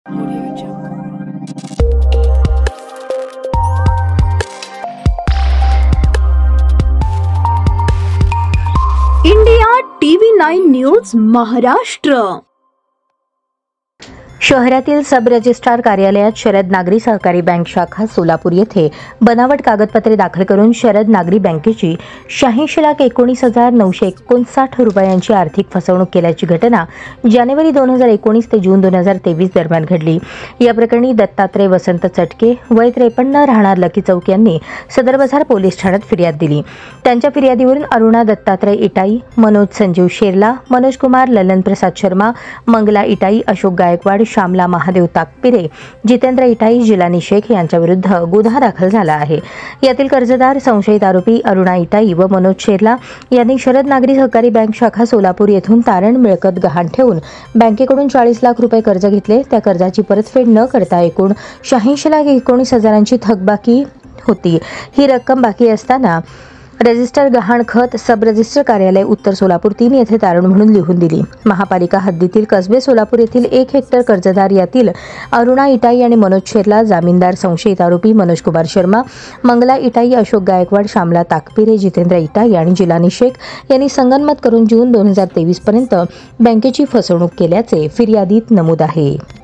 India TV9 news Maharashtra. शहरातील सब registrar कार्यालयात शरद नागरी सहकारी बँक शाखा सोलापूर येथे बनावट कागदपत्रे दाखल करून शरद नागरी बँकेची 86,19,959 रुपयांची आर्थिक फसवणूक केल्याची घटना जानेवारी 2019 ते जून 2023 दरम्यान घडली। या प्रकरणी दत्तात्रय वसंत चटके वय 53 राहणार लकी चौक यांनी सदर बाजार पोलीस ठाण्यात फिर्याद दिली। त्यांच्या फिर्यादीवरून अरुणा दत्तात्रय इटाई, मनोज संजीव शेरला, मनोज कुमार ललन प्रसाद शर्मा, मंगला इटाई, अशोक गायकवाड, श्यामला महादेव ताकपिरे, जितेंद्र इटाई, जिलानी शेख यांच्याविरुद्ध गुन्हा दाखल झाला आहे। यातील कर्जदार संशयित आरोपी अरुणा इटाई व मनोज शेरला यांनी शरद नागरी सहकारी बँक शाखा सोलापूर येथून तारण मिळकत गहाण ठेवून बँकेकडून 40 लाख रुपये कर्ज घेतले। त्या कर्जाची परतफेड न करता एकूण 86,19,000ची थकबाकी होती। ही रक्कम बाकी असताना रजिस्टर गहाण खत सब रजिस्टर कार्यालय उत्तर सोलापूर 3 येथे तारण म्हणून लिहून दिली। महापालिका हद्दीतील कसबे सोलापूर येथील 1 हेक्टर कर्जदार यातील अरुणा इटाई आणि मनोज शेरला, जामीनदार संशयित आरोपी मनोज कुमार शर्मा, मंगला इटाई, अशोक गायकवाड, श्यामला ताकपिरे, जितेंद्र इटाई आणि जिलानी शेख यांनी संगनमत करून जून 2023 पर्यंत बँकेची फसवणूक केल्याचे फिर्यादीत नमूद आहे।